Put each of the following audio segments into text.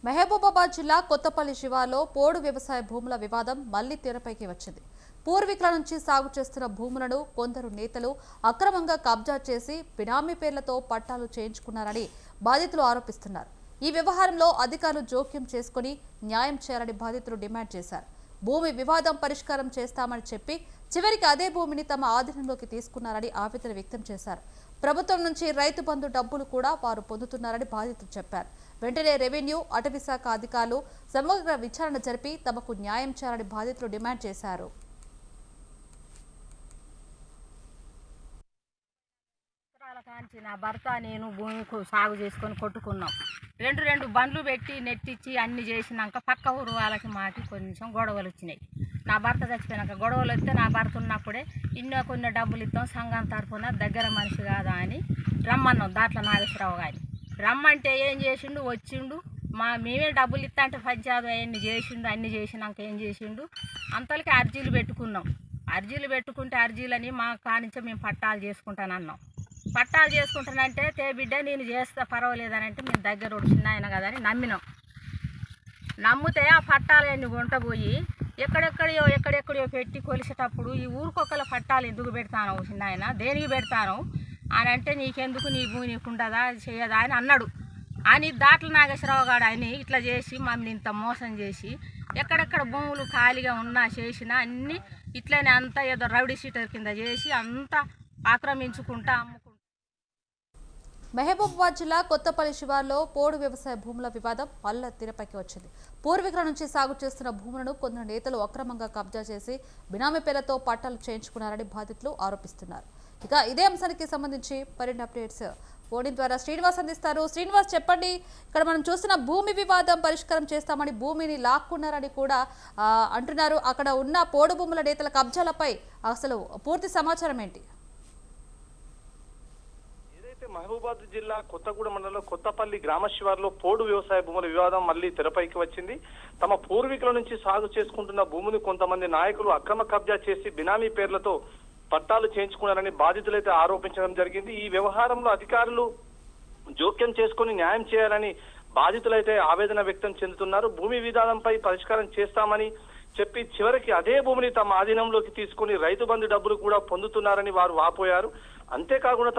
మహబూబాబాద్ జిల్లా కొత్తపల్లి శివార్లో పోడు వ్యవసాయ భూముల వివాదం మళ్లీ తెరపైకి వచ్చింది. పూర్వీకుల నుంచి సాగు చేస్తున్న భూములను కొందరు నేతలు అక్రమంగా కబ్జా చేసి బినామీ పేర్లతో పట్టాలు చేయించుకున్నారని బాధితులు ఆరోపిస్తున్నారు. ఈ వ్యవహారంలో అధికారులు జోక్యం చేసుకుని న్యాయం చేయాలని బాధితులు డిమాండ్ చేశారు. భూమి వివాదం పరిష్కారం చేస్తామని చెప్పి చివరికి అదే భూమిని తమ ఆధీనంలోకి తీసుకున్నారని ఆవేదన వ్యక్తం చేశారు. ప్రభుత్వం నుంచి రైతు బంధు డబ్బులు కూడా వారు పొందుతున్నారని బాధితులు చెప్పారు. వెంటనే రెవెన్యూ, అటవీ శాఖ అధికారులు సమగ్ర విచారణ జరిపి తమకు న్యాయం చేయాలని బాధితులు డిమాండ్ చేశారు. నా భర్త నేను భూమి సాగు చేసుకొని కొట్టుకున్నాం. రెండు బండ్లు పెట్టి నెట్టించి అన్ని చేసినాక పక్క ఊరు వాళ్ళకి మాకి కొంచెం గొడవలు వచ్చినాయి. నా భర్త చచ్చిపోయినాక గొడవలు వస్తే నా భర్త ఉన్నప్పుడే కొన్ని డబ్బులు ఇస్తాం సంఘం తరఫున దగ్గర మనిషి కాదా అని రమ్మన్నాం. దాంట్లో నాగేశ్వరరావు గారి రమ్మంటే ఏం చేసిండు, వచ్చిండు. మేమే డబ్బులు ఇస్తా అంటే పంచాయతీ అవన్నీ చేసిండు. అన్ని చేసినాక ఏం చేసిండు, అంతలకి అర్జీలు పెట్టుకున్నాం. అర్జీలు పెట్టుకుంటే అర్జీలని మా కానించే మేము పట్టాలు చేసుకుంటానన్నాం. పట్టాలు చేసుకుంటానంటే తే బిడ్డ నేను చేస్తా పర్వాలేదని అంటే మేము దగ్గర చిన్న ఆయన కదా అని నమ్మినాం. నమ్మితే ఆ పట్టాలన్నీ గుంటపోయి ఎక్కడెక్కడియో పెట్టి కొలిసేటప్పుడు ఈ ఊరికొకల పట్టాలు ఎందుకు పెడతాను చిన్న ఆయన, దేనికి పెడతాను అని అంటే నీకెందుకు, నీ భూమి నీకుండదా చేయదా అని అన్నాడు. అని దాట్ల నాగేశ్వరరావు గారు అని ఇట్లా చేసి మమ్మల్ని ఇంత మోసం చేసి ఎక్కడెక్కడ భూములు ఖాళీగా ఉన్నా చేసినా అన్నీ ఇట్లనే అంతా ఏదో రౌడీ షీటర్ కింద చేసి అంతా ఆక్రమించుకుంటా అమ్ముకుంటా. మహబూబాబాద్ జిల్లా కొత్తపల్లి శివార్లో పోడు వ్యవసాయ భూముల వివాదం మళ్ల తెరపైకి వచ్చింది. పూర్వీకుల నుంచి సాగు చేస్తున్న భూములను కొందరు నేతలు అక్రమంగా కబ్జా చేసి బినామీ పేర్లతో పట్టాలు చేయించుకున్నారని బాధితులు ఆరోపిస్తున్నారు. ఇక ఇదే అంశానికి సంబంధించి మరిన్ని అప్డేట్స్ ఫోన్ ద్వారా శ్రీనివాస్ అందిస్తారు. శ్రీనివాస్, చెప్పండి, ఇక్కడ మనం చూస్తున్న భూమి వివాదం పరిష్కారం చేస్తామని భూమిని లాక్కున్నారని కూడా అంటున్నారు. అక్కడ ఉన్న పోడు భూముల నేతల కబ్జాలపై అసలు పూర్తి సమాచారం ఏంటి? మహబూబాద్ జిల్లా కొత్తగూడెం మండలంలో కొత్తపల్లి గ్రామ శివార్లో పోడు వ్యవసాయ భూముల వివాదం మళ్లీ తెరపైకి వచ్చింది. తమ పూర్వీకుల నుంచి సాగు చేసుకుంటున్న భూమిని కొంతమంది నాయకులు అక్రమ కబ్జా చేసి బినామీ పేర్లతో పట్టాలు చేయించుకున్నారని బాధితులైతే ఆరోపించడం జరిగింది. ఈ వ్యవహారంలో అధికారులు జోక్యం చేసుకుని న్యాయం చేయాలని బాధితులైతే ఆవేదన వ్యక్తం చెందుతున్నారు. భూమి వివాదంపై పరిష్కారం చేస్తామని చెప్పి చివరికి అదే భూమిని తమ ఆధీనంలోకి తీసుకుని రైతు బంధు డబ్బులు కూడా పొందుతున్నారని వారు వాపోయారు. అంతేకాకుండా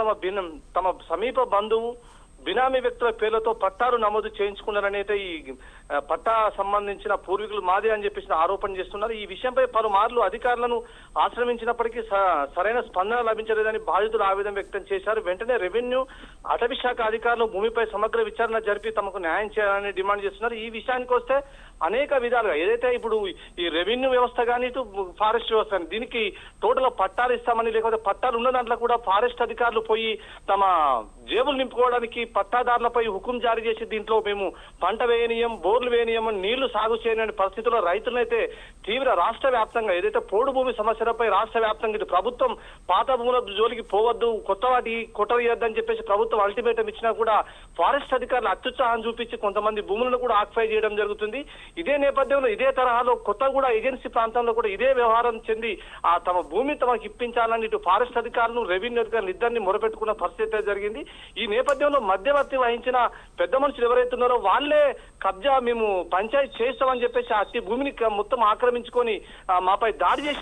తమ సమీప బంధువు బినామీ వ్యక్తుల పేర్లతో పట్టాలు నమోదు చేయించుకున్నారని అయితే ఈ పట్టా సంబంధించిన పూర్వీకులు మాదే అని చెప్పేసి ఆరోపణ చేస్తున్నారు. ఈ విషయంపై పలుమార్లు అధికారులను ఆశ్రమించినప్పటికీ సరైన స్పందన లభించలేదని బాధితులు ఆవేదన వ్యక్తం చేశారు. వెంటనే రెవెన్యూ, అటవీ శాఖ అధికారులు భూమిపై సమగ్ర విచారణ జరిపి తమకు న్యాయం చేయాలని డిమాండ్ చేస్తున్నారు. ఈ విషయానికి వస్తే అనేక విధాలుగా ఏదైతే ఇప్పుడు ఈ రెవెన్యూ వ్యవస్థ కానీ ఇటు ఫారెస్ట్ వ్యవస్థ కానీ దీనికి టోటల్ పట్టాలు ఇస్తామని, లేకపోతే పట్టాలు ఉన్న దాంట్లో కూడా ఫారెస్ట్ అధికారులు పోయి తమ జేబులు నింపుకోవడానికి పట్టాదారులపై హుకుం జారీ చేసి దీంట్లో మేము పంట వేయనీయం, బోర్లు వేయనీయం, నీళ్లు సాగు చేయని పరిస్థితుల్లో రైతులైతే తీవ్ర రాష్ట్ర వ్యాప్తంగా ఏదైతే పోడు భూమి సమస్యలపై రాష్ట్ర వ్యాప్తంగా ఇటు ప్రభుత్వం పాత భూముల జోలికి పోవద్దు, కొత్త వాటి కొట్టరియొద్దని చెప్పేసి ప్రభుత్వం అల్టిమేటం ఇచ్చినా కూడా ఫారెస్ట్ అధికారులు అత్యుత్సాహం చూపించి కొంతమంది భూములను కూడా ఆక్యుపై చేయడం జరుగుతుంది. ఇదే నేపథ్యంలో ఇదే తరహాలో కొత్తగూడ ఏజెన్సీ ప్రాంతంలో కూడా ఇదే వ్యవహారం చెంది తమ భూమి తమకు ఇప్పించాలని ఇటు ఫారెస్ట్ అధికారులు, రెవెన్యూ అధికారులు ఇద్దరిని మొరపెట్టుకున్న పరిస్థితి జరిగింది. ఈ నేపథ్యంలో మధ్యవర్తి వహించిన పెద్ద మనుషులు ఎవరైతే ఉన్నారో వాళ్ళే కబ్జా మేము పంచాయతీ చేస్తామని చెప్పేసి అతి భూమిని మొత్తం ఆక్రమించుకొని మాపై దాడి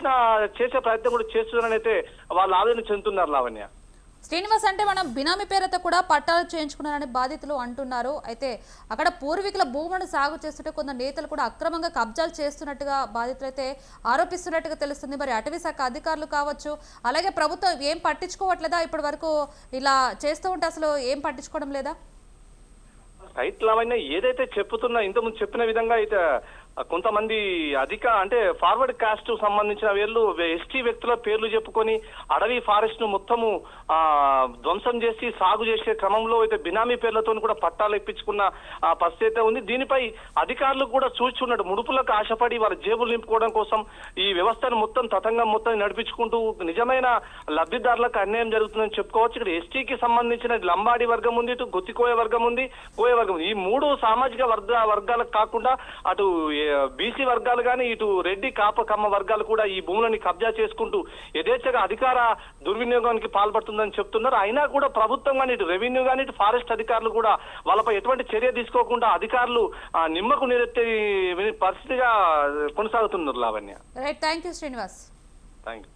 చేసే ప్రయత్నం కూడా చేస్తున్నారని అయితే వాళ్ళు ఆవేదన చెందుతున్నారు. లావణ్య, శ్రీనివాస్, అంటే మనం బినామీ పేరుతో కూడా పట్టాలు చేయించుకున్నారని బాధితులు అంటున్నారు. అయితే అక్కడ పూర్వీకుల భూములను సాగు చేస్తుంటే కొందరు నేతలు కూడా అక్రమంగా కబ్జాలు చేస్తున్నట్టుగా బాధితులు అయితే ఆరోపిస్తున్నట్టుగా తెలుస్తుంది. మరి అటవీ శాఖ అధికారులు కావచ్చు, అలాగే ప్రభుత్వం ఏం పట్టించుకోవట్లేదా? ఇప్పటి వరకు ఇలా చేస్తూ ఉంటే అసలు ఏం పట్టించుకోవడం లేదా? రైట్ లావణ్య, ఏదైతే చెప్తున్నా ఇంతకుముందు చెప్పిన విధంగా అయితే కొంతమంది అంటే ఫార్వర్డ్ కాస్ట్ సంబంధించిన వీళ్ళు ఎస్టీ వ్యక్తుల పేర్లు చెప్పుకొని అడవి ఫారెస్ట్ ను మొత్తము ధ్వంసం చేసి సాగు చేసే క్రమంలో అయితే బినామీ పేర్లతో కూడా పట్టాలు ఇప్పించుకున్న పరిస్థితి ఉంది. దీనిపై అధికారులు కూడా చూస్తున్నట్టు ముడుపులకు ఆశపడి వారి జేబులు నింపుకోవడం కోసం ఈ వ్యవస్థను మొత్తం తతంగం మొత్తం నడిపించుకుంటూ నిజమైన లబ్ధిదారులకు అన్యాయం జరుగుతుందని చెప్పుకోవచ్చు. ఇక్కడ ఎస్టీకి సంబంధించిన లంబాడి వర్గం ఉంది, ఇటు గుత్తికోయ వర్గం ఉంది, కోయ వర్గం ఉంది. ఈ మూడు సామాజిక వర్గాలకు కాకుండా అటు బీసీ వర్గాలు కానీ ఇటు రెడ్డి కాప కమ్మ వర్గాలు కూడా ఈ భూములని కబ్జా చేసుకుంటూ యథేచ్ఛగా అధికార దుర్వినియోగానికి పాల్పడుతుందని చెప్తున్నారు. అయినా కూడా ప్రభుత్వం కానీ ఇటు రెవెన్యూ కానీ ఇటు ఫారెస్ట్ అధికారులు కూడా వాళ్ళపై ఎటువంటి చర్య తీసుకోకుండా అధికారులు నిమ్మకు నీరెత్తే పరిస్థితిగా కొనసాగుతున్నారు. Lavanya, right, thank you Srinivas. Thank you.